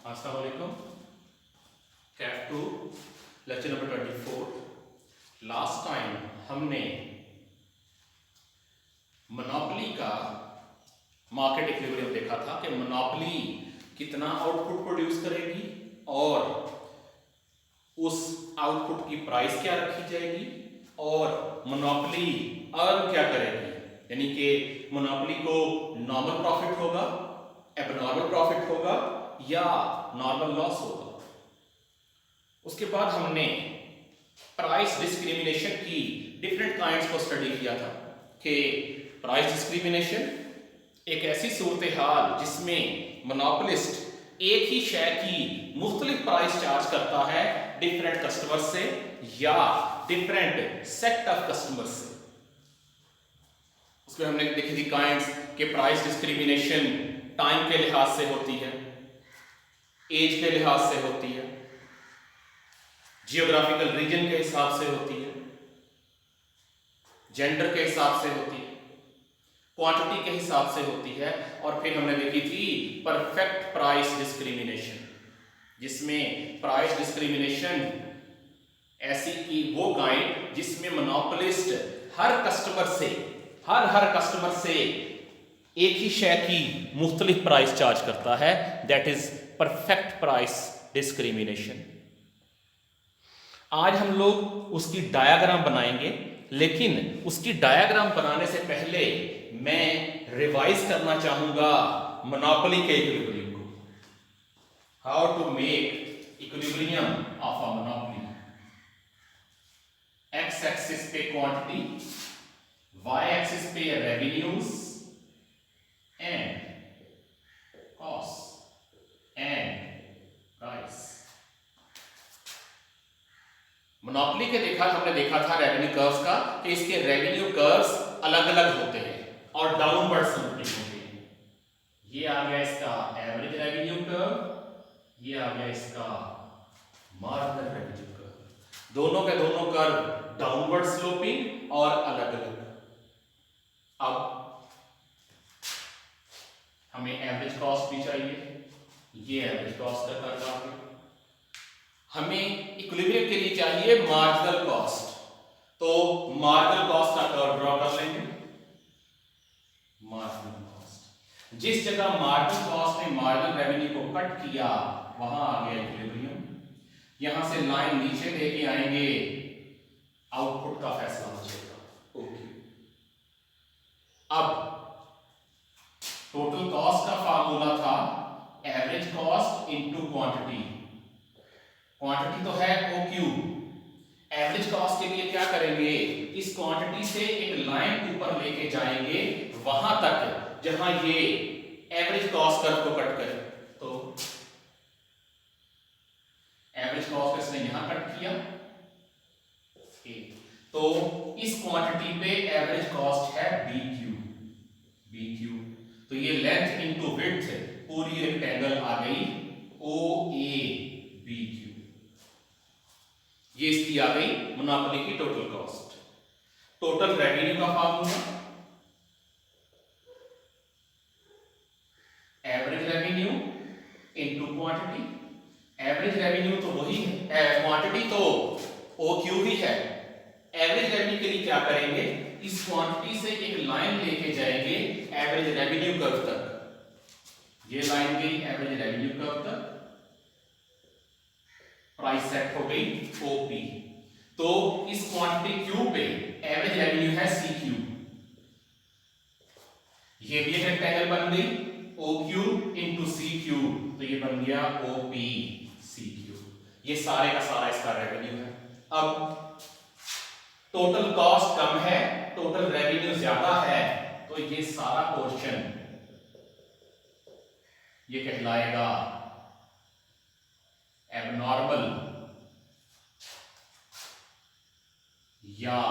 अस्सलाम वालेकुम। कैफ two lecture number 24। Last time हमने मोनोपोली का मार्केट इक्विलिब्रियम देखा था कि मोनोपोली कितना आउटपुट प्रोड्यूस करेगी और उस आउटपुट की प्राइस क्या रखी जाएगी और मोनोपोली अर्न क्या करेगी, यानी कि मोनोपोली को नॉर्मल प्रॉफिट होगा, एबनॉर्मल प्रॉफिट होगा या नॉर्मल लॉस होगा। उसके बाद हमने प्राइस डिस्क्रिमिनेशन की डिफरेंट काइंड्स को स्टडी किया था कि प्राइस डिस्क्रिमिनेशन एक ऐसी सूरत हाल जिसमें मोनोपोलिस्ट एक ही शेयर की मुख्तलिफ प्राइस चार्ज करता है डिफरेंट कस्टमर से या डिफरेंट सेट ऑफ कस्टमर से। उसमें हमने देखी थी काइंड्स के प्राइस डिस्क्रिमिनेशन टाइम के लिहाज से होती है, एज के लिहाज से होती है, जियोग्राफिकल रीजन के हिसाब से होती है, जेंडर के हिसाब से होती है, क्वांटिटी के हिसाब से होती है। और फिर हमने देखी थी परफेक्ट प्राइस डिस्क्रिमिनेशन, जिसमें प्राइस डिस्क्रिमिनेशन ऐसी की वो काइंड जिसमें मोनोपोलिस्ट हर कस्टमर से एक ही शेयर की मुख्तलिफ प्राइस चार्ज करता है। That is perfect price discrimination. आज हम लोग उसकी डायग्राम बनाएंगे, लेकिन उसकी डायग्राम बनाने से पहले मैं रिवाइज करना चाहूंगा मोनोपोली के इक्विलिब्रियम को। How to make equilibrium of a monopoly. X axis पे क्वांटिटी, वाई एक्सिस पे revenues and cost and price. Monopoly के हमने देखा था रेवेन्यू कर्व्स का कि इसके रेवेन्यू कर्व्स अलग अलग होते हैं और डाउनवर्ड स्लोपिंग होते हैं। ये आ गया इसका एवरेज रेवेन्यू कर्व, ये आ गया इसका मार्जिनल रेवेन्यू कर्व। दोनों के दोनों कर्व डाउनवर्ड स्लोपिंग और अलग अलग। अब हमें एवरेज कॉस्ट भी चाहिए, ये एवरेज कॉस्ट का कर्व आ गया। हमें इक्विलिब्रियम के लिए चाहिए मार्जिनल कॉस्ट, तो मार्जिनल कॉस्ट का कर्व ड्रॉ कर लेंगे। मार्जिनल कॉस्ट, जिस जगह मार्जिनल कॉस्ट ने मार्जिनल रेवेन्यू को कट किया वहां आ गया इक्विलिब्रियम। यहां से लाइन नीचे लेके आएंगे, आउटपुट का फैसला हो जाएगा। ओके, अब टोटल कॉस्ट का फार्मूला था average cost into quantity. Quantity तो है OQ। एवरेज कॉस्ट के लिए क्या करेंगे, इस क्वांटिटी से एक लाइन ऊपर लेके जाएंगे वहां तक जहां ये एवरेज कॉस्ट कर्व को कट करे। तो एवरेज कॉस्ट को इसने यहां कट किया, तो इस क्वांटिटी पे एवरेज कॉस्ट है BQ। तो ये लेंथ इनटू विड्थ पूरी रेक्टेंगल आ गई OABQ। ये इसकी आ गई मोनोपोली की टोटल कॉस्ट। टोटल रेवेन्यू का formula average revenue into quantity. Average revenue तो वही है, क्वांटिटी तो OQ ही है। एवरेज रेवेन्यू के लिए क्या करेंगे, इस क्वांटिटी से एक लाइन लेके जाएंगे एवरेज रेवेन्यू कर्व तक। ये लाइन गई एवरेज रेवेन्यू कर्व तक, प्राइस सेट हो गई OP। तो इस क्वांटिटी Q पे एवरेज रेवेन्यू है CQ। ये भी एक रेक्टेंगल बन गई OQ इनटू CQ, तो ये बन गया OPCQ। ये सारे का सारा इसका रेवेन्यू है। अब टोटल कॉस्ट कम है, टोटल रेवेन्यू ज्यादा है, तो ये सारा पोर्शन ये कहलाएगा एबनॉर्मल या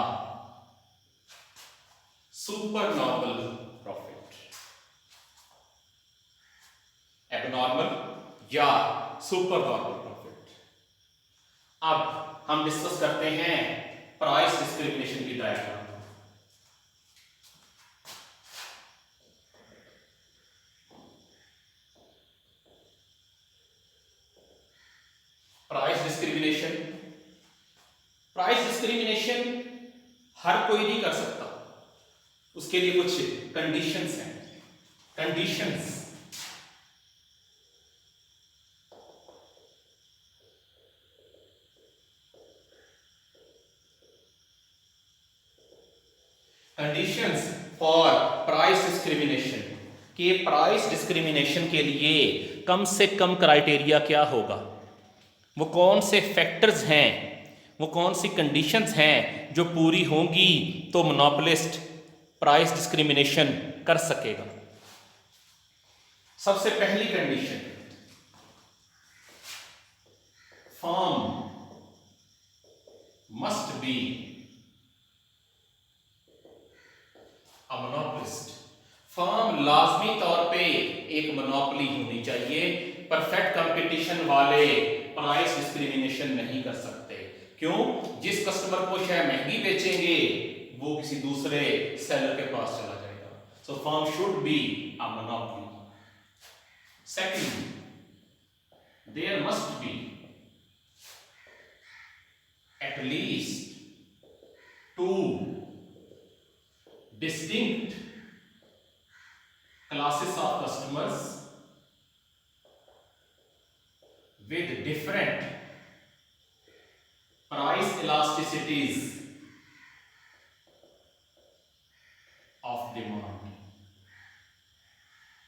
सुपर नॉर्मल प्रॉफिट। एबनॉर्मल या सुपर नॉर्मल प्रॉफिट। अब हम डिस्कस करते हैं प्राइस डिस्क्रिमिनेशन की डायग्राम। कोई नहीं कर सकता, उसके लिए कुछ कंडीशंस हैं। कंडीशंस फॉर प्राइस डिस्क्रिमिनेशन, के प्राइस डिस्क्रिमिनेशन के लिए कम से कम क्राइटेरिया क्या होगा, वो कौन से फैक्टर्स हैं, वो कौन सी कंडीशंस हैं जो पूरी होंगी तो मोनोपोलिस्ट प्राइस डिस्क्रिमिनेशन कर सकेगा। सबसे पहली condition, firm must be a monopolist, firm लाजमी तौर पे एक मोनोपोली होनी चाहिए। परफेक्ट कंपटीशन वाले प्राइस डिस्क्रिमिनेशन नहीं कर सकते। क्यों? जिस कस्टमर को शेयर महंगी बेचेंगे वो किसी दूसरे सेलर के पास चला जाएगा। So firm should be a monopoly. Second, there must be at least 2 distinct classes of customers with different price elasticities of demand।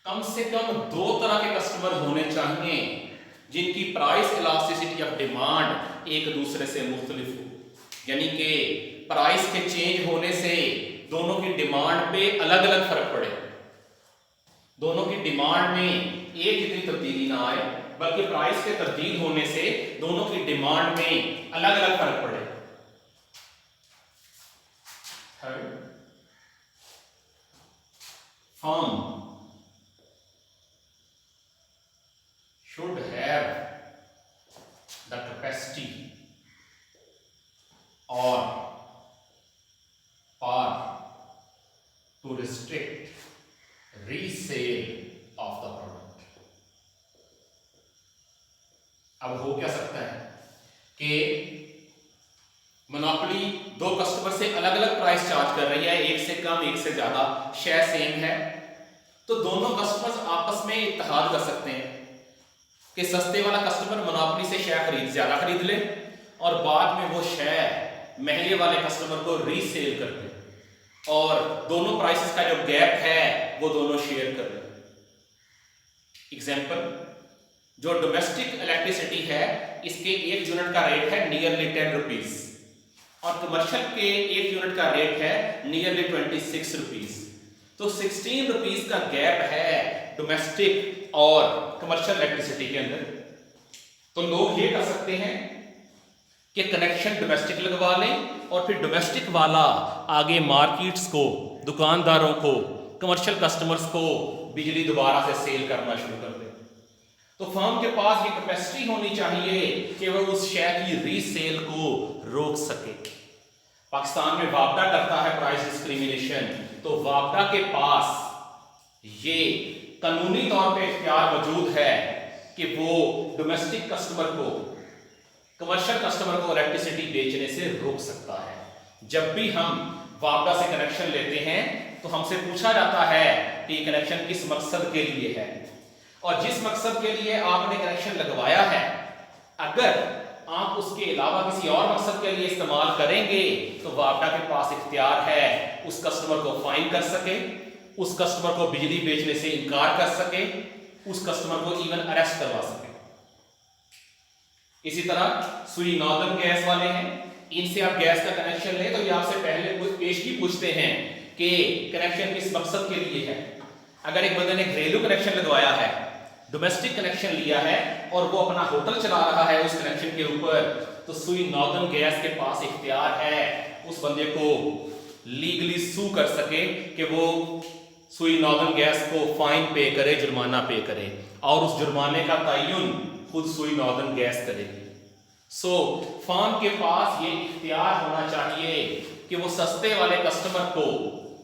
कम से कम 2 तरह के कस्टमर होने चाहिए जिनकी प्राइस इलास्टिसिटी ऑफ डिमांड एक दूसरे से मुख्तलिफ हो, यानी कि प्राइस के चेंज होने से दोनों की डिमांड पे अलग अलग फर्क पड़े, दोनों की डिमांड में एक जितनी तब्दीली ना आए, बल्कि प्राइस के तब्दील होने से दोनों की डिमांड में अलग अलग फर्क पड़े। Third, firm should have the capacity or power to restrict resale of the product। अब हो क्या सकता है कि मोनोपोली 2 कस्टमर से अलग अलग प्राइस चार्ज कर रही है, एक से कम एक से ज्यादा, शेयर सेम है, तो दोनों कस्टमर्स आपस में इत्तेहाद कर सकते हैं कि सस्ते वाला कस्टमर मोनोपोली से शेयर ज्यादा खरीद ले और बाद में वो शेयर महंगे वाले कस्टमर को रीसेल कर दे और दोनों प्राइसेस का जो गैप है वो दोनों शेयर कर ले। एग्जांपल, जो डोमेस्टिक इलेक्ट्रिसिटी है इसके 1 यूनिट का रेट है नियरली 10 रुपीज और कमर्शियल के 1 यूनिट का रेट है नियरली 26 रुपीज, तो 16 रुपीज का गैप है डोमेस्टिक और कमर्शियल इलेक्ट्रिसिटी के अंदर। तो लोग ये कर सकते हैं कि कनेक्शन डोमेस्टिक लगवा लें और फिर डोमेस्टिक वाला आगे मार्केट्स को, दुकानदारों को, कमर्शियल कस्टमर्स को बिजली दोबारा से सेल करना शुरू कर दे। तो फर्म के पास ये कैपेसिटी होनी चाहिए कि वह उस शेयर की रीसेल को रोक सके। पाकिस्तान में वापडा करता है प्राइस डिस्क्रिमिनेशन, तो वापडा के पास ये कानूनी तौर पे इख्तियार मौजूद है कि वो डोमेस्टिक कस्टमर को, कमर्शियल कस्टमर को इलेक्ट्रिसिटी बेचने से रोक सकता है। जब भी हम वापडा से कनेक्शन लेते हैं तो हमसे पूछा जाता है कि ये कनेक्शन किस मकसद के लिए है, और जिस मकसद के लिए आपने कनेक्शन लगवाया है अगर आप उसके अलावा किसी और मकसद के लिए इस्तेमाल करेंगे तो वापडा के पास इख्तियार है उस कस्टमर को फाइन कर सके, उस कस्टमर को बिजली बेचने से इनकार कर सके, उस कस्टमर को इवन अरेस्ट करवा सके। इसी तरह सुई नॉर्दर्न गैस वाले हैं, इनसे आप गैस का कनेक्शन लें तो ये आपसे पहले कुछ पेशगी पूछते हैं कि कनेक्शन किस मकसद के लिए है। अगर एक बंदे ने घरेलू कनेक्शन लगवाया है, डोमेस्टिक कनेक्शन लिया है और वो अपना होटल चला रहा है उस कनेक्शन के ऊपर, तो सुई नॉर्दर्न गैस के पास इख्तियार है उस बंदे को लीगली सू कर सके कि वो सुई नॉर्दर्न गैस को फाइन पे करे, जुर्माना पे करे, और उस जुर्माने का तयन खुद सुई नॉर्दर्न गैस करेगी। सो फर्म के पास ये इख्तियार होना चाहिए कि वो सस्ते वाले कस्टमर को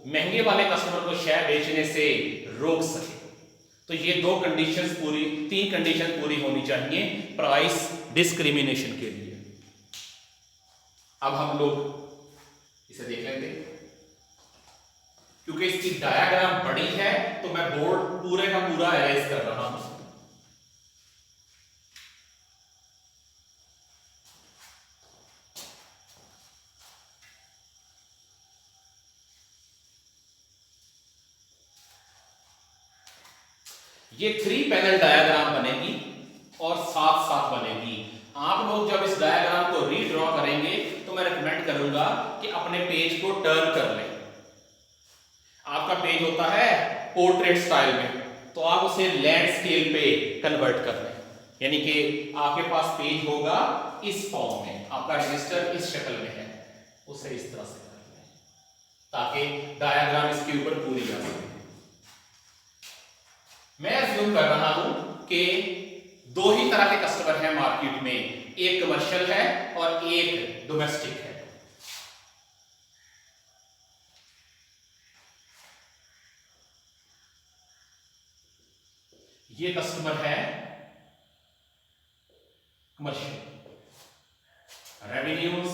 महंगे वाले कस्टमर को शेयर बेचने से रोक सके। तो ये 2 कंडीशंस पूरी, 3 कंडीशन पूरी होनी चाहिए प्राइस डिस्क्रिमिनेशन के लिए। अब हम लोग इसे देख लेते हैं। क्योंकि इसकी डायग्राम बड़ी है तो मैं बोर्ड पूरे का पूरा अरेंज कर रहा हूं। ये 3 पैनल डायग्राम बनेगी और साथ साथ बनेगी। आप लोग जब इस डायग्राम को रीड्रॉ करेंगे तो मैं रिकमेंड करूंगा कि अपने पेज को टर्न कर लें। आपका पेज होता है पोर्ट्रेट स्टाइल में, तो आप उसे लैंडस्केप पे कन्वर्ट कर लें, यानी कि आपके पास पेज होगा इस फॉर्म में, आपका रजिस्टर इस शक्ल में है, उसे इस तरह से कर लें ताकि डायग्राम इसके ऊपर पूरी आ सके। मैं अज्यूम कर रहा हूं कि 2 ही तरह के कस्टमर हैं मार्केट में, एक कमर्शियल है और एक डोमेस्टिक है। ये कस्टमर है commercial, revenues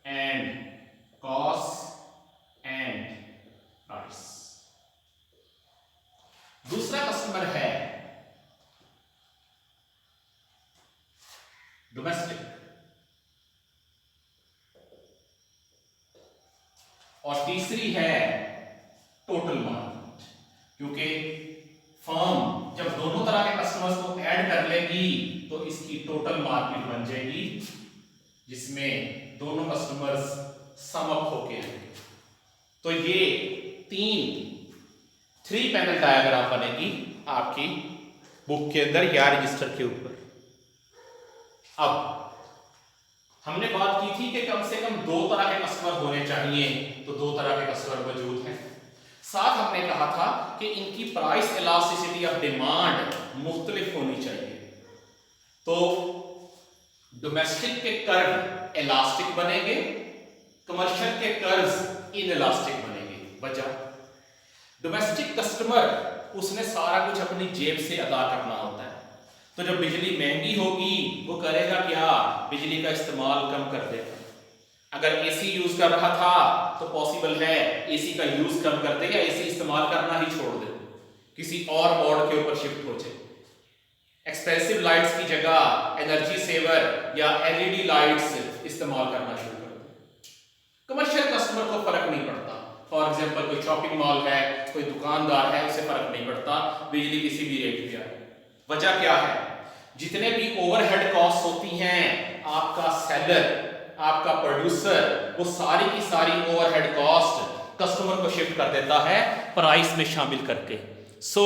and cost and price. दूसरा कस्टमर है डोमेस्टिक, और तीसरी है टोटल मार्केट। क्योंकि फर्म जब दोनों तरह के कस्टमर्स को ऐड कर लेगी तो इसकी टोटल मार्केट बन जाएगी, जिसमें दोनों कस्टमर्स सम अप होके आएंगे। तो ये 3 पैनल डायग्राम बनेगी आपकी बुक के अंदर या रजिस्टर के ऊपर। अब हमने बात की थी कि कम से कम 2 तरह के कस्टमर होने चाहिए, तो 2 तरह के कस्टमर मौजूद हैं। साथ हमने कहा था कि इनकी प्राइस इलास्टिसिटी ऑफ डिमांड मुख्तलिफ होनी चाहिए। तो डोमेस्टिक के कर्व इलास्टिक बनेंगे, कमर्शियल के कर्व इनइलास्टिक बनेंगे। वजह, डोमेस्टिक कस्टमर उसने सारा कुछ अपनी जेब से अदा करना होता है, तो जब बिजली महंगी होगी वो करेगा क्या, बिजली का इस्तेमाल कम कर देगा। अगर एसी यूज कर रहा था तो पॉसिबल है एसी का यूज कम कर दे या एसी इस्तेमाल करना ही छोड़ दे, किसी और मोड के ऊपर शिफ्ट हो जाए। एक्सपेंसिव लाइट्स की जगह एनर्जी सेवर या एलईडी लाइट्स इस्तेमाल करना शुरू कर दे। कमर्शियल कस्टमर को फर्क नहीं पड़ता। फॉर एग्जांपल कोई शॉपिंग मॉल है, कोई दुकानदार है, उसे फर्क नहीं पड़ता बिजली किसी भी रेट पे आए। वजह क्या है, जितने भी ओवरहेड कॉस्ट होती हैं, आपका सेलर, आपका प्रोड्यूसर, वो सारी की सारी ओवरहेड कॉस्ट कस्टमर को शिफ्ट कर देता है प्राइस में शामिल करके। सो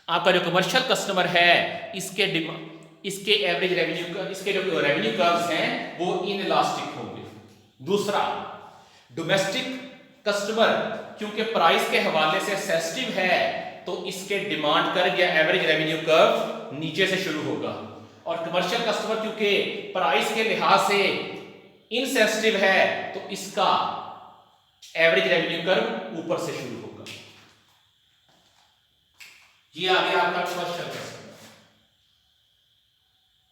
आपका जो कमर्शियल कस्टमर है इसके एवरेज रेवेन्यू का, इसके जो रेवेन्यू कर्व्स हैं वो इनइलास्टिक होंगे। दूसरा, डोमेस्टिक कस्टमर क्योंकि प्राइस के हवाले से सेंसिटिव है तो इसके डिमांड कर्व या एवरेज रेवेन्यू कर्व नीचे से शुरू होगा, और कमर्शियल कस्टमर क्योंकि प्राइस के लिहाज से इनसेंसिटिव है तो इसका एवरेज रेवेन्यू कर्व ऊपर से शुरू होगा। ये आ गया आपका commercial customer,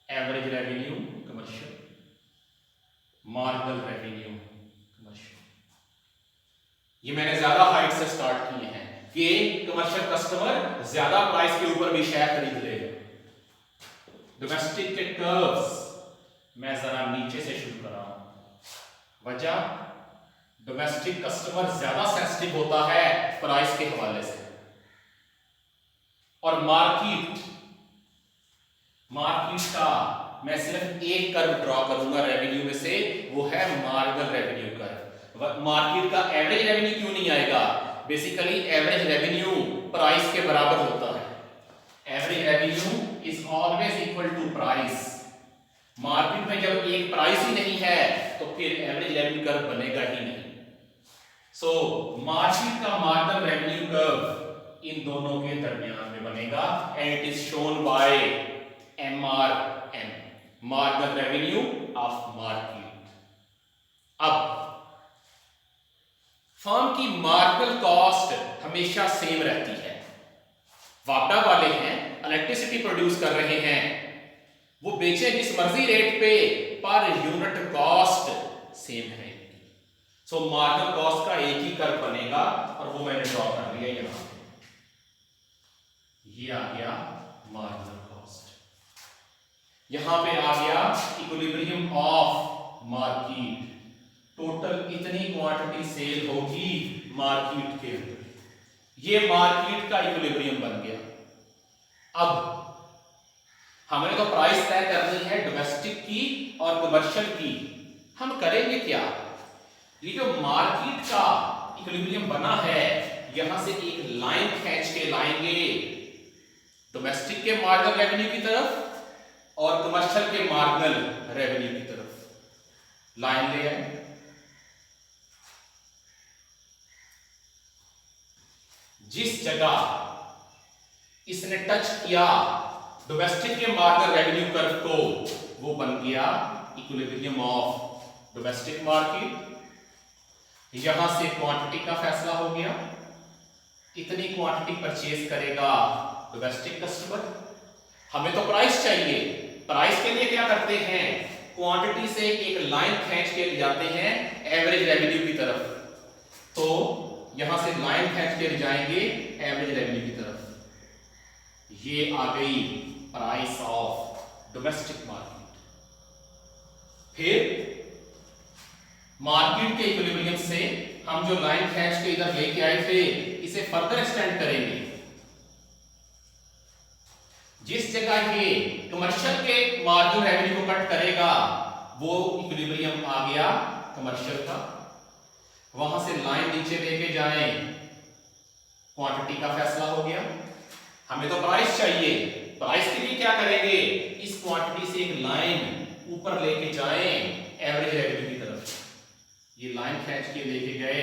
average revenue commercial, marginal revenue commercial. ये मैंने ज्यादा हाइट से स्टार्ट किए हैं कि कमर्शियल कस्टमर ज्यादा प्राइस के ऊपर भी शेयर खरीद लेगा। डोमेस्टिक के कर्व्स मैं जरा नीचे से शुरू कर रहा हूं। वजह, डोमेस्टिक कस्टमर ज्यादा सेंसिटिव होता है प्राइस के हवाले से, और मार्केट का मैं सिर्फ एक कर्व ड्रॉ करूंगा रेवेन्यू में से, वो है मार्जिनल रेवेन्यू कर्व। मार्केट का एवरेज रेवेन्यू क्यों नहीं आएगा? बेसिकली एवरेज रेवेन्यू प्राइस के बराबर होता है। Average revenue is always equal to price. Market में जब एक प्राइस ही नहीं है तो फिर एवरेज रेवेन्यू कर्व बनेगा ही नहीं। सो मार्केट का मार्जिनल रेवेन्यू कर्व इन दोनों के दरमियान में बनेगा and it is shown by MRM, marginal revenue of market. अब फर्म की मार्जिनल कॉस्ट हमेशा सेम रहती है। वापडा वाले हैं, इलेक्ट्रिसिटी प्रोड्यूस कर रहे हैं, वो बेचे जिस मर्जी रेट पे पर यूनिट कॉस्ट सेम है। सो मार्जिनल कॉस्ट का एक ही कर्व बनेगा और वो मैंने ड्रॉ कर लिया यहां पे। ये आ गया मार्जिनल कॉस्ट, यहां पे आ गया इक्विलिब्रियम ऑफ मार्केट, टोटल इतनी क्वांटिटी सेल होगी मार्केट के अंदर, ये मार्केट का इक्विलिब्रियम बन गया। अब हमें तो प्राइस तय करनी है डोमेस्टिक की और कमर्शियल की। हम करेंगे क्या, ये जो मार्केट का इक्विलिब्रियम बना है यहां से एक लाइन खींच के लाएंगे डोमेस्टिक के मार्जिनल रेवेन्यू की तरफ और कमर्शियल के मार्जिनल रेवेन्यू की तरफ लाइन ले आए। जिस जगह इसने टच किया डोमेस्टिक के मार्जिनल रेवेन्यू कर्व को, वो बन गया इक्विलिब्रियम ऑफ डोमेस्टिक मार्केट। यहां से क्वांटिटी का फैसला हो गया, इतनी क्वांटिटी परचेज करेगा डोमेस्टिक कस्टमर। हमें तो प्राइस चाहिए, प्राइस के लिए क्या करते हैं, क्वांटिटी से एक लाइन खींच के ले जाते हैं एवरेज रेवेन्यू की तरफ। तो यहां से लाइन खींच के ले जाएंगे एवरेज रेवेन्यू की तरफ। ये आ गई प्राइस ऑफ डोमेस्टिक मार्केट। फिर मार्केट के इक्विलिब्रियम से हम जो लाइन खींच के इधर लेके आए थे इसे फर्दर एक्सटेंड करेंगे। जिस जगह ये कमर्शियल के मार्जिनल रेवेन्यू को कट करेगा वो इक्विलिब्रियम आ गया कमर्शियल का। वहां से लाइन नीचे लेके जाएं, क्वांटिटी का फैसला हो गया। हमें तो प्राइस चाहिए, प्राइस के लिए क्या करेंगे, इस क्वांटिटी से एक लाइन ऊपर लेके जाएं एवरेज रेवेन्यू की तरफ। ये लाइन खींच के लेके गए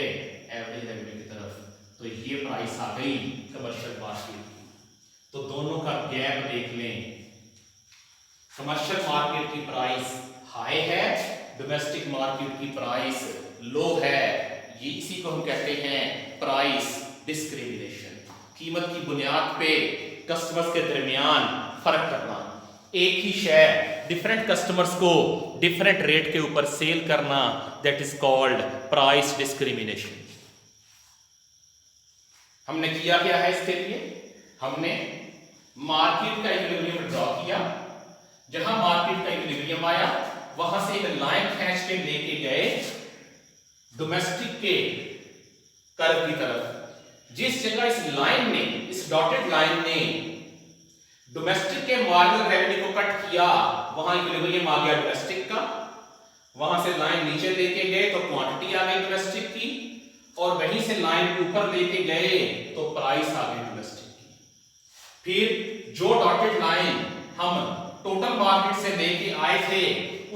एवरेज रेवेन्यू की तरफ, तो ये प्राइस आ गई कमर्शियल मार्केट की। तो दोनों का गैप देख लें, कमर्शियल मार्केट की प्राइस हाई है, डोमेस्टिक मार्केट की प्राइस लो है। ये इसी को हम कहते हैं प्राइस डिस्क्रिमिनेशन, कीमत की बुनियाद पे कस्टमर्स के दरमियान फर्क करना। एक ही शेयर डिफरेंट कस्टमर्स को डिफरेंट रेट के ऊपर सेल करना, that is called price discrimination. हमने किया क्या है इसके लिए, हमने मार्केट का इक्विलिब्रियम ड्रॉ किया। जहां मार्केट का इक्विलिब्रियम आया वहां से एक लाइन खींच के लेके गए डोमेस्टिक के कर्व की तरफ। जिस जगह इस लाइन ने, इस डॉटेड लाइन ने डोमेस्टिक के मार्जिनल रेवेन्यू को कट किया, वहां इक्विलिब्रियम आ गया डोमेस्टिक का। वहां से लाइन नीचे लेके गए तो क्वांटिटी आ गई डोमेस्टिक की, और वहीं से लाइन ऊपर लेके गए तो प्राइस आ गई डोमेस्टिक की। फिर जो डॉटेड लाइन हम टोटल मार्केट से लेके आए थे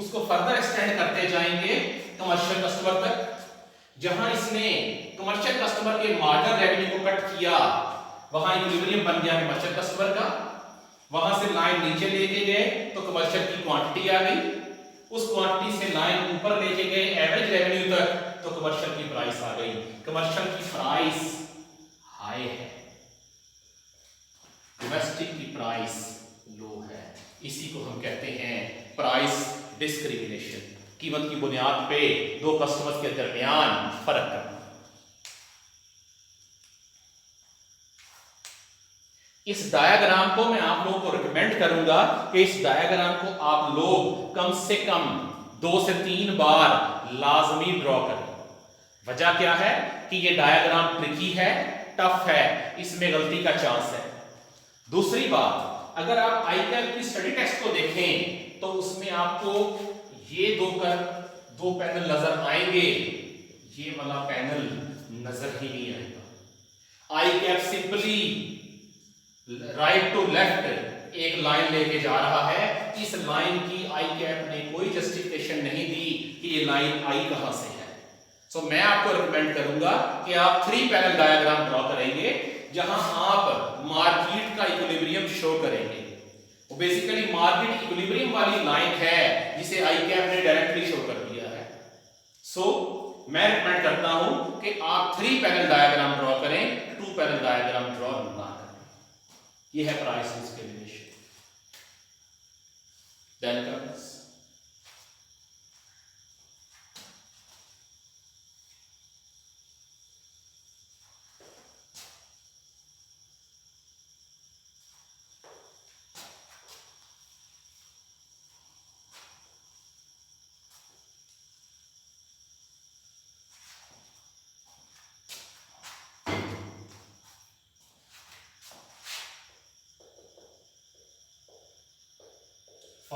उसको फर्दर एक्सटेंड करते जाएंगे कमर्शियल कस्टमर तक। जहां इसने कमर्शियल कस्टमर के मार्जिनल रेवेन्यू को कट किया वहां इक्विलिब्रियम बन गया कमर्शियल कस्टमर का। वहां से लाइन नीचे लेके गए तो कमर्शियल की क्वांटिटी आ गई, उस क्वांटिटी से लाइन ऊपर लेके गए एवरेज रेवेन्यू तक तो कमर्शियल की प्राइस आ गई। कमर्शियल की प्राइस हाई है, डोमेस्टिक की प्राइस लो है। इसी को हम कहते हैं प्राइस डिस्क्रिमिनेशन, कीमत की बुनियाद पे दो कस्टमर्स के दरमियान फर्क करना। इस डायग्राम को मैं आप लोगों को रिकमेंड करूंगा कि इस डायग्राम को आप लोग कम से कम 2 से 3 बार लाजमी ड्रॉ करें। वजह क्या है कि ये डायग्राम ट्रिकी है, टफ है, इसमें गलती का चांस है। दूसरी बात, अगर आप आईकैप की स्टडी टेक्स्ट को देखें तो उसमें आपको ये दो पैनल नजर आएंगे, ये वाला पैनल नजर ही नहीं आएगा। आईकैप सिंपली राइट टू लेफ्ट एक लाइन लेके जा रहा है। इस लाइन की आईकैप ने कोई जस्टिफिकेशन नहीं दी कि ये लाइन आई कहां से है। सो मैं आपको रिकमेंड करूंगा कि आप 3 पैनल डायग्राम ड्रॉ करेंगे जहां आप मार्केट का इक्विलिब्रियम शो करेंगे। वो बेसिकली मार्केट इक्विलिब्रियम वाली लाइन है जिसे आईकैप ने डायरेक्टली शो कर दिया है। सो मैं रिकमेंड करता हूं कि आप 3 पैनल डायग्राम ड्रॉ करें, 2 पैनल डायग्राम ड्रॉ ना करें। यह है price discrimination.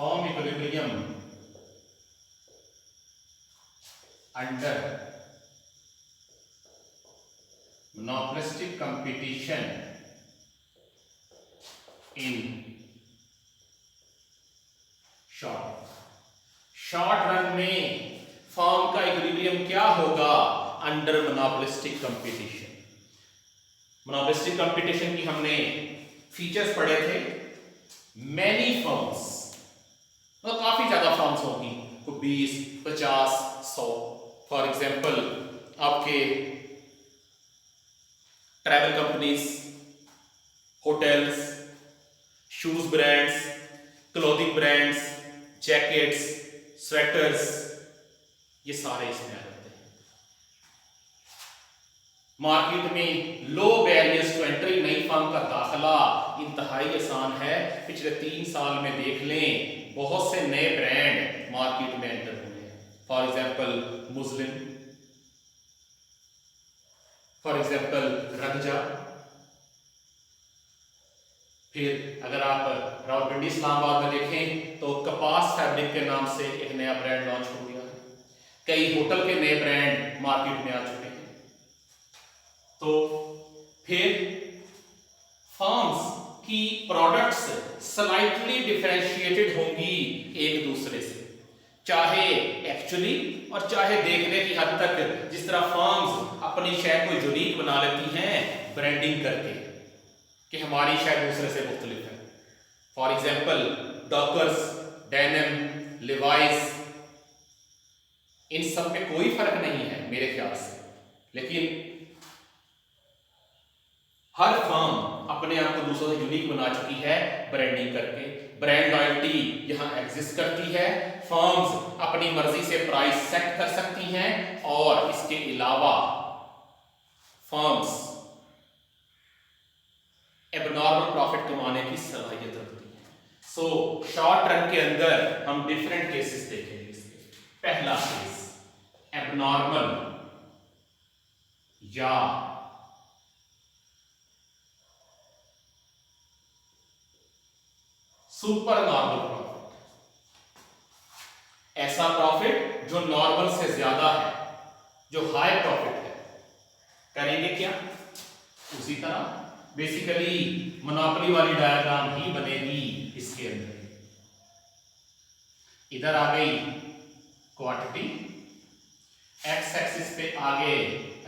Form equilibrium under monopolistic competition in short run में फॉर्म का इक्विलिब्रियम क्या होगा under monopolistic competition. Monopolistic competition की हमने फीचर्स पढ़े थे। मैनी फर्म्स, तो काफी ज्यादा फर्म्स होंगी, 20, 50, 100। फॉर एग्जाम्पल आपके travel companies, hotels, shoes brands, clothing brands, jackets, sweaters, ये सारे इसमें आ जाते हैं। मार्केट में लो बैरियर्स टू एंट्री, नई फर्म का दाखिला इंतहाई आसान है। पिछले 3 साल में देख लें, बहुत से नए ब्रांड मार्केट में एंटर हुए हैं। For example Muslim, for example रंजा। फिर अगर आप रावलपिंडी इस्लामाबाद में देखें तो कपास फैब्रिक के नाम से एक नया ब्रांड लॉन्च हो गया है। कई होटल के नए ब्रांड मार्केट में आ चुके हैं। तो फिर फर्म्स की प्रोडक्ट्स स्लाइटली डिफरेंशिएटेड होंगी एक दूसरे से, चाहे एक्चुअली और चाहे देखने की हद तक। जिस तरह फर्म्स अपनी शय को यूनिक बना लेती हैं ब्रांडिंग करके कि हमारी शय दूसरे से मुख्तलिफ है। For example Dockers, denim, Levi's, इन सब में कोई फर्क नहीं है मेरे ख्याल से, लेकिन हर फर्म अपने आप को दूसरों से यूनिक बना चुकी है ब्रांडिंग करके। ब्रांड लॉयल्टी यहां एग्जिस्ट करती है। फर्म्स अपनी मर्जी से प्राइस सेट कर सकती हैं और इसके अलावा फर्म्स एबनॉर्मल प्रॉफिट कमाने की सलाहियत रखती है। सो शॉर्ट रन के अंदर हम डिफरेंट केसेस देखेंगे इसके। पहला केस एबनॉर्मल या सुपर नॉर्मल प्रॉफिट, ऐसा प्रॉफिट जो नॉर्मल से ज्यादा है, जो हाई प्रॉफिट है। करेंगे क्या? उसी तरह बेसिकली मोनोपोली वाली डायग्राम ही बनेगी इसके अंदर। इधर आ गई क्वांटिटी, एक्स एक्सिस पे आ गए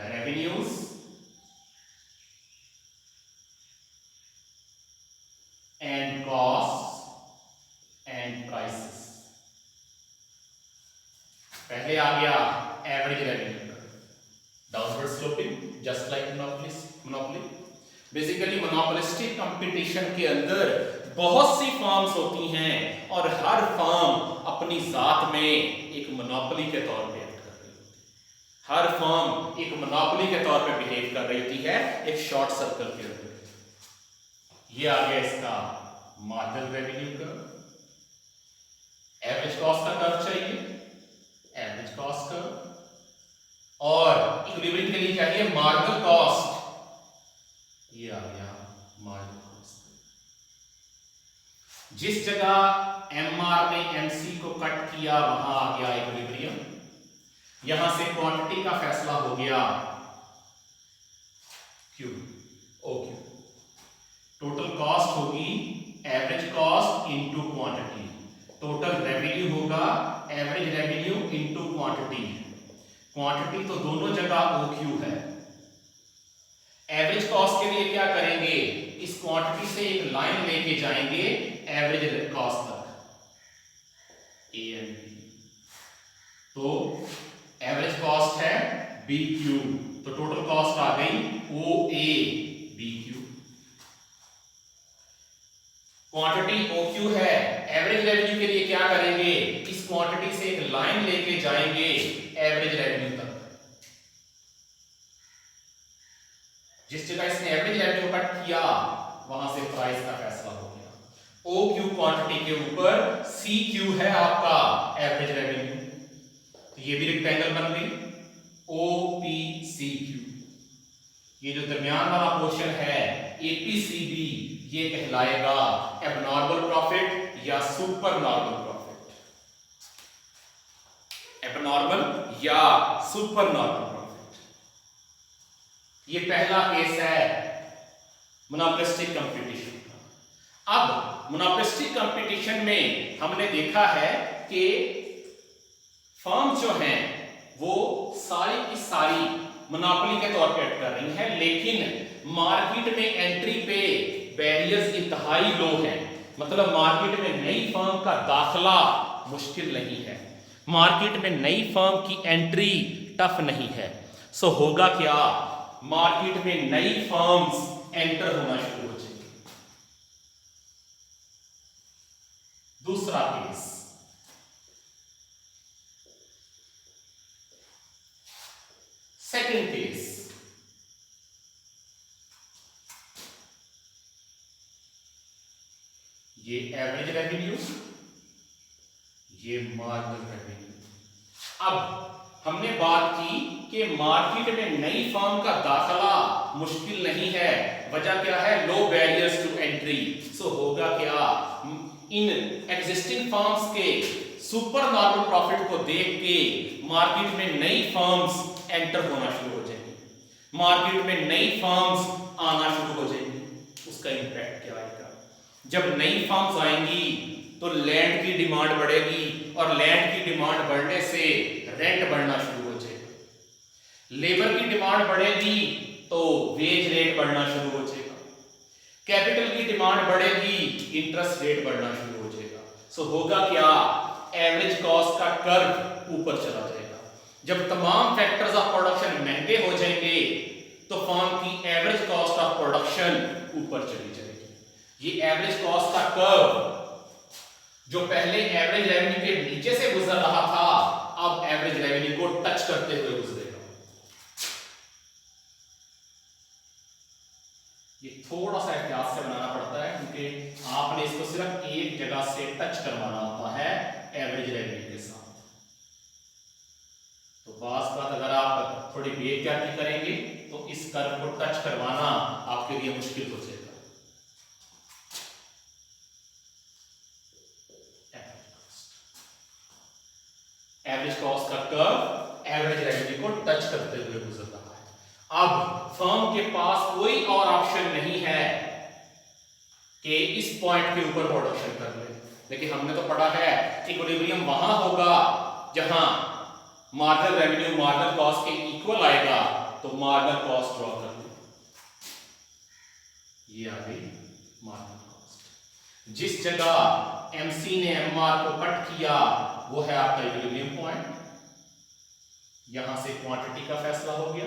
revenues and cost and prices. पहले आ गया average revenue, downward sloping just like monopoly. Basically monopolistic competition के अंदर बहुत सी फर्म्स होती हैं और हर फर्म अपनी जात में एक मोनोपोली के तौर पे एक्ट कर रही होती है। हर फर्म एक मोनोपोली के तौर पे बिहेव कर रही होती है एक शॉर्ट सर्कल के अंदर। ये आ गया इसका marginal revenue curve. Average cost का कर्व चाहिए, एवरेज कॉस्ट कर्व, और इक्विलिब्रियम के लिए चाहिए मार्जिनल कॉस्ट। ये आ गया मार्जिनल कॉस्ट। जिस जगह एमआर ने एमसी को कट किया वहां आ गया इक्विलिब्रियम। यहां से क्वांटिटी का फैसला हो गया Q O Q. Total cost होगी average cost into quantity, total revenue होगा average revenue into quantity. Quantity तो दोनों जगह ओ क्यू है। एवरेज कॉस्ट के लिए क्या करेंगे? इस क्वांटिटी से एक लाइन लेके जाएंगे एवरेज कॉस्ट तक, ए एंड बी। तो एवरेज कॉस्ट है बी क्यू, तो टोटल कॉस्ट आ गई O A B Q. Quantity O Q है। एवरेज रेवेन्यू के लिए क्या करेंगे? इस क्वांटिटी से एक लाइन लेके जाएंगे एवरेज रेवेन्यू तक। जिस जगह इसने एवरेज रेवेन्यू कट किया वहां से प्राइस का फैसला हो गया। ओ क्यू क्वांटिटी के ऊपर सी क्यू है आपका एवरेज रेवेन्यू, तो ये भी रेक्टेंगल बन गई ओ पी सी क्यू। ये जो दरमियान वाला पोर्शन है ए पी सी बी, ये कहलाएगा एबनॉर्मल प्रॉफिट या सुपर नॉर्मल प्रॉफिट, एबनॉर्मल या सुपर नॉर्मल प्रॉफिट। ये पहला केस है मोनोपोलिस्टिक कंपटीशन का। अब मोनोपोलिस्टिक कंपटीशन में हमने देखा है कि फर्म जो हैं वो सारी की सारी मोनोपोली के तौर पे एक्ट कर रही हैं, लेकिन मार्केट में एंट्री पे बैरियर्स इंतहाई लो हैं। मतलब मार्केट में नई फर्म का दाखला मुश्किल नहीं है, मार्केट में नई फर्म की एंट्री टफ नहीं है। सो होगा क्या, मार्केट में नई फर्म्स एंटर होना शुरू हो जाएंगी। दूसरा केस, सेकंड केस, ये एवरेज रेवेन्यू, ये मार्जिनल रेवेन्यू। अब हमने बात की कि मार्केट में नई फर्म का दाखला मुश्किल नहीं है, वजह क्या है, लो बैरियर्स टू एंट्री। सो होगा क्या, इन एग्जिस्टिंग फर्म्स के सुपर नॉर्मल प्रॉफिट को देख के मार्केट में नई फर्म्स एंटर होना शुरू हो जाएंगी, मार्केट में नई फर्म्स आना शुरू हो जाएंगी। उसका इंपैक्ट क्या आएगा, जब नई फर्म्स आएंगी तो लैंड की डिमांड बढ़ेगी, और लैंड की डिमांड बढ़ने से रेंट बढ़ना शुरू हो जाएगा। लेबर की डिमांड बढ़ेगी तो वेज रेट बढ़ना शुरू हो जाएगा। कैपिटल की डिमांड बढ़ेगी, इंटरेस्ट रेट बढ़ना शुरू हो जाएगा। सो होगा क्या, एवरेज कॉस्ट का कर्व ऊपर चला जाएगा। जब तमाम फैक्टर्स ऑफ प्रोडक्शन महंगे हो जाएंगे तो फर्म की एवरेज कॉस्ट ऑफ प्रोडक्शन ऊपर चली जाएगी। ये एवरेज कॉस्ट का कर्व जो पहले एवरेज रेवेन्यू के नीचे से गुजर रहा था, अब एवरेज रेवेन्यू को टच करते हुए गुजरेगा। ये थोड़ा सा एहतियात से बनाना पड़ता है, क्योंकि आपने इसको सिर्फ एक जगह से टच करवाना होता है एवरेज रेवेन्यू के साथ। तो बात अगर आप थोड़ी बेख्याती करेंगे तो इस कर्व को टच करवाना आपके लिए मुश्किल हो जाएगा। एवरेज कॉस्ट का कर्व एवरेज रेवेन्यू को टच करते हुए गुजर रहा है। अब फर्म के पास कोई और ऑप्शन नहीं है कि इस पॉइंट के ऊपर प्रोडक्शन कर ले, लेकिन हमने तो पढ़ा है इक्विलिब्रियम वहां होगा जहां मार्जिनल रेवेन्यू मार्जिनल कॉस्ट के इक्वल आएगा, तो मार्जिनल कॉस्ट ड्रॉ कर ले। ये आ गई मार्जिनल कॉस्ट। जिस जगह एमसी ने एमआर को कट किया वो है आपका इक्विलिब्रियम पॉइंट। यहां से क्वांटिटी का फैसला हो गया,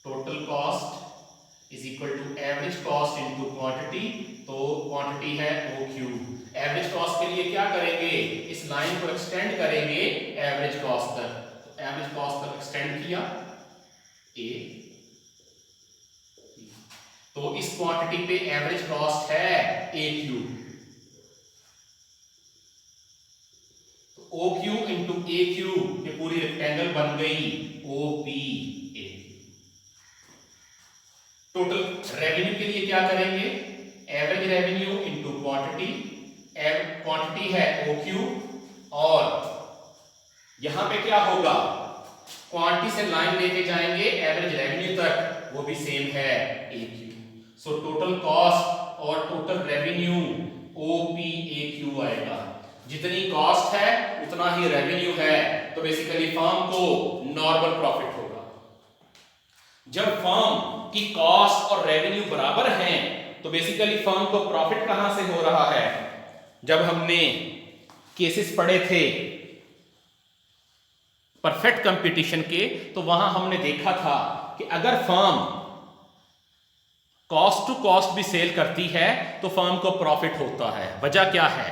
total cost is equal to average cost into quantity, तो क्वांटिटी है OQ। एवरेज कॉस्ट के लिए क्या करेंगे, इस लाइन को एक्सटेंड करेंगे एवरेज कॉस्ट तक, तो एवरेज कॉस्ट तक एक्सटेंड किया A, तो इस क्वांटिटी पे एवरेज कॉस्ट है AQ, तो OQ इंटू AQ, ये पूरी रेक्टेंगल बन गई OPA। टोटल रेवेन्यू के लिए क्या करेंगे, average revenue into quantity, quantity है OQ, और यहां पे क्या होगा, क्वांटिटी से लाइन लेके जाएंगे एवरेज रेवेन्यू तक, वो भी सेम है AQ। सो टोटल कॉस्ट और टोटल रेवेन्यू OPAQ आएगा। जितनी कॉस्ट है उतना ही रेवेन्यू है, तो बेसिकली फर्म को नॉर्मल प्रॉफिट होगा। जब फर्म की कॉस्ट और रेवेन्यू बराबर हैं तो बेसिकली फर्म को प्रॉफिट कहां से हो रहा है। जब हमने केसेस पढ़े थे परफेक्ट कंपटीशन के, तो वहां हमने देखा था कि अगर फर्म कॉस्ट टू कॉस्ट भी सेल करती है तो फर्म को प्रॉफिट होता है। वजह क्या है,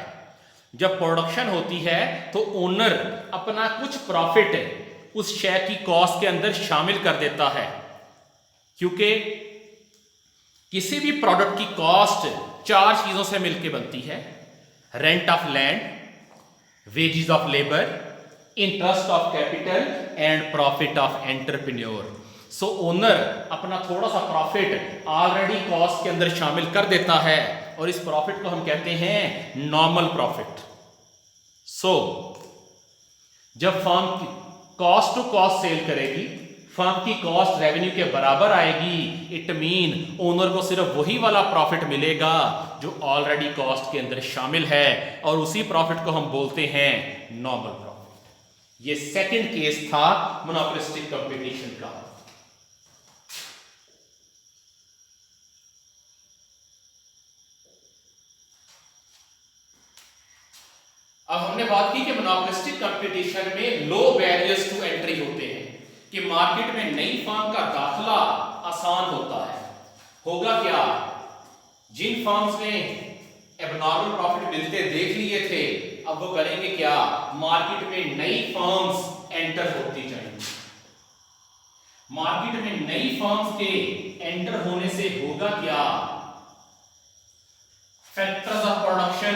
जब प्रोडक्शन होती है तो ओनर अपना कुछ प्रॉफिट उस शेयर की कॉस्ट के अंदर शामिल कर देता है, क्योंकि किसी भी प्रोडक्ट की कॉस्ट चार चीजों से मिलकर बनती है, rent of land, wages of labour, interest of capital and profit of entrepreneur. So owner अपना थोड़ा सा प्रॉफिट ऑलरेडी कॉस्ट के अंदर शामिल कर देता है और इस प्रॉफिट को हम कहते हैं नॉर्मल प्रॉफिट। सो जब firm cost to cost sell करेगी, फर्म की कॉस्ट रेवेन्यू के बराबर आएगी, इट मीन ओनर को सिर्फ वही वाला प्रॉफिट मिलेगा जो ऑलरेडी कॉस्ट के अंदर शामिल है और उसी प्रॉफिट को हम बोलते हैं नॉर्मल प्रॉफिट। ये सेकंड केस था मोनोपोलिस्टिक कंपटीशन का। अब हमने बात की कि मोनोपोलिस्टिक कंपटीशन में लो बैरियर्स टू एंट्री होते हैं, कि मार्केट में नई फर्म का दाखला आसान होता है। होगा क्या, जिन फर्म्स ने एबनॉर्मल प्रॉफिट मिलते देख लिए थे, अब वो करेंगे क्या, मार्केट में नई फर्म्स एंटर होती जाएंगी। मार्केट में नई फर्म्स के एंटर होने से होगा क्या, फैक्टर्स ऑफ प्रोडक्शन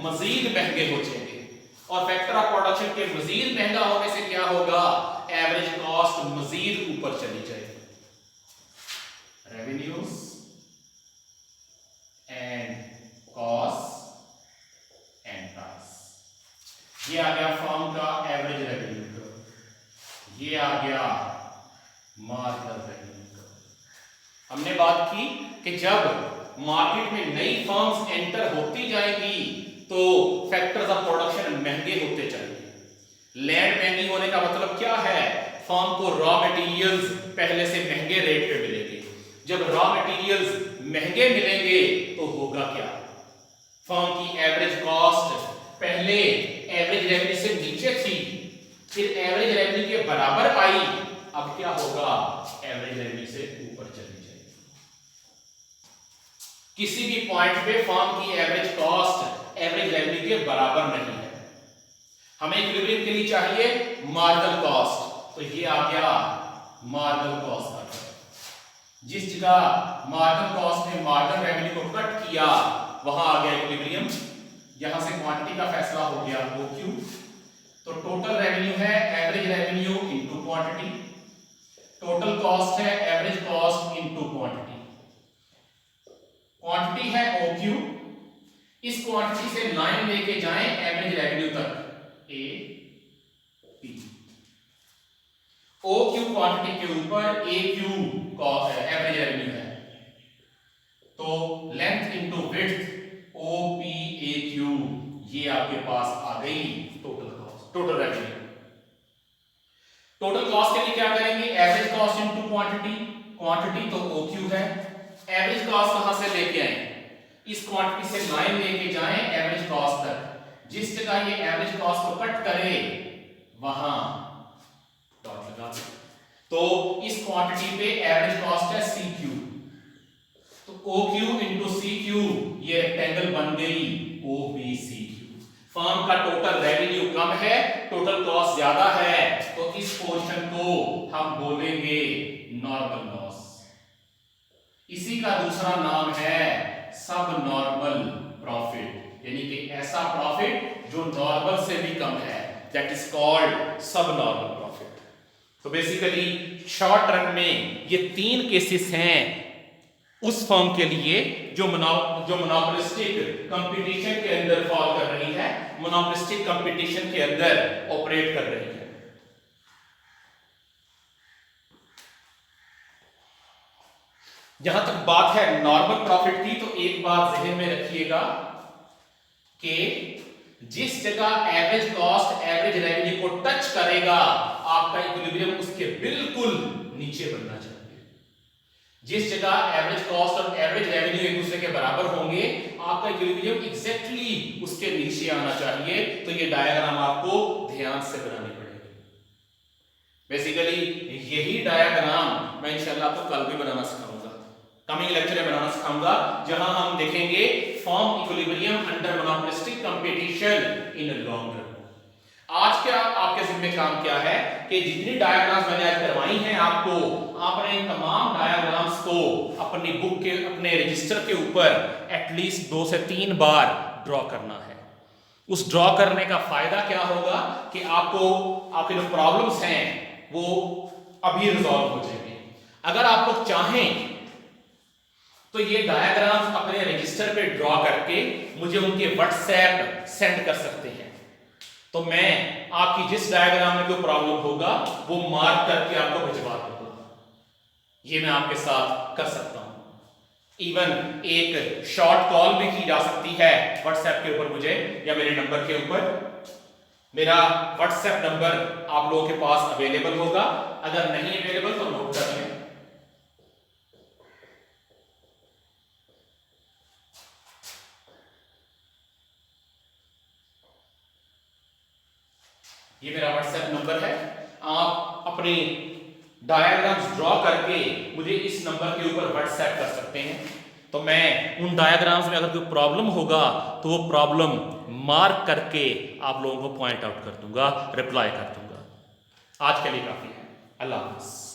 मजीद महंगे हो जाएंगे और फैक्टर ऑफ प्रोडक्शन के मजीद महंगा होने से क्या होगा, एवरेज कॉस्ट मजीद ऊपर चली जाएगी। Revenues and cost and price, ये आ गया फर्म का एवरेज रेवेन्यू कर्व, ये आ गया मार्जिनल रेवेन्यू कर्व। हमने बात की कि जब मार्केट में नई फर्म्स एंटर होती जाएंगी तो फैक्टर्स ऑफ प्रोडक्शन महंगे होते जाएंगे। लैंड महंगी होने का मतलब क्या है, फर्म को रॉ मटेरियल्स पहले से महंगे रेट पे मिलेंगे। जब रॉ मटेरियल्स महंगे मिलेंगे तो होगा क्या, फर्म की एवरेज कॉस्ट पहले एवरेज रेवेन्यू से नीचे थी, फिर एवरेज रेवेन्यू के बराबर आई, अब क्या होगा, एवरेज रेवेन्यू से ऊपर चली जाएगी। किसी भी पॉइंट पे फर्म की एवरेज कॉस्ट एवरेज रेवेन्यू के बराबर नहीं है। हमें इक्विलिब्रियम के लिए चाहिए मार्जिनल कॉस्ट, तो ये आ गया मार्जिनल कॉस्ट का कर्व। जिस जगह मार्जिनल कॉस्ट ने मार्जिनल रेवेन्यू को कट किया वहां आ गया इक्विलिब्रियम। यहां से क्वांटिटी का फैसला हो गया OQ। तो टोटल रेवेन्यू है average revenue into quantity, total cost है average cost into quantity. Quantity है OQ, इस क्वांटिटी से लाइन लेके जाएं एवरेज रेवेन्यू तक, A P। OQ क्वांटिटी के ऊपर AQ एवरेज रेवेन्यू है, तो लेंथ इनटू विड्थ OPAQ, ये आपके पास आ गई total cost, total revenue. Total cost के लिए क्या करेंगे, average cost into quantity, quantity तो OQ है, एवरेज कॉस्ट कहां से लेके आए, इस क्वांटिटी से लाइन लेके जाएं एवरेज कॉस्ट तक, जिस जगह ये एवरेज कॉस्ट को कट करे वहां डॉट लगा दो। तो इस क्वांटिटी पे एवरेज कॉस्ट है CQ, तो OQ इनटू CQ, ये रेक्टेंगल बन गई OBCQ। फर्म का टोटल रेवेन्यू कम है, टोटल कॉस्ट ज्यादा है, तो इस पोर्शन को हम बोलेंगे नॉर्मल लॉस। इसी का दूसरा नाम है सब नॉर्मल प्रॉफिट, यानी कि ऐसा प्रॉफिट जो नॉर्मल से भी कम है, दैट इज कॉल्ड सब नॉर्मल प्रॉफिट। तो बेसिकली शॉर्ट रन में ये तीन केसेस हैं उस फर्म के लिए जो मोनोपोलिस्टिक कंपटीशन के अंदर फॉल कर रही है, मोनोपोलिस्टिक कंपटीशन के अंदर ऑपरेट कर रही है। जहां तक बात है नॉर्मल प्रॉफिट की, तो एक बात ज़हन में रखिएगा कि जिस जगह एवरेज कॉस्ट एवरेज रेवेन्यू को टच करेगा, आपका इक्विलिब्रियम उसके बिल्कुल नीचे बनना चाहिए। जिस जगह एवरेज कॉस्ट और एवरेज रेवेन्यू एक दूसरे के बराबर होंगे, आपका इक्विलिब्रियम एग्जैक्टली उसके नीचे आना चाहिए। तो ये डायग्राम आपको ध्यान से बनानी पड़ेगी। बेसिकली यही डायग्राम मैं इंशाल्लाह आपको कल भी बनाना सिखाऊंगा, कमिंग लेक्चर में बनाना सिखाऊंगा, जहां हम देखेंगे firm equilibrium under monopolistic competition in long run. आज क्या आपके जिम्मे काम क्या है कि जितनी डायग्राम्स मैंने आज करवाई हैं आपको, आपने इन तमाम डायग्राम्स को अपनी बुक के अपने रजिस्टर के ऊपर एटलीस्ट 2 से 3 बार ड्रॉ करना है। उस ड्रॉ करने का फायदा क्या होगा कि आपको आपके जो प्रॉब्लम्स हैं वो अभी रिजॉल्व हो जाएंगे। अगर आप लोग चाहें तो ये डायग्राम्स अपने रजिस्टर पे ड्रॉ करके मुझे उनके व्हाट्सएप सेंड कर सकते हैं, तो मैं आपकी जिस डायग्राम में कोई प्रॉब्लम होगा वो मार्क करके आपको भिजवा दूंगा। ये मैं आपके साथ कर सकता हूं। इवन एक शॉर्ट कॉल भी की जा सकती है व्हाट्सएप के ऊपर मुझे, या मेरे नंबर के ऊपर। मेरा व्हाट्सएप नंबर आप लोगों के पास अवेलेबल होगा, अगर नहीं अवेलेबल तो नोट कर लें। ये मेरा व्हाट्सएप नंबर है। आप अपने डायग्राम्स ड्रॉ करके मुझे इस नंबर के ऊपर व्हाट्सएप कर सकते हैं, तो मैं उन डायग्राम्स में अगर कोई प्रॉब्लम होगा तो वो प्रॉब्लम मार्क करके आप लोगों को पॉइंट आउट कर दूंगा, रिप्लाई कर दूंगा। आज के लिए काफी है। अल्लाह हाफ़िज़।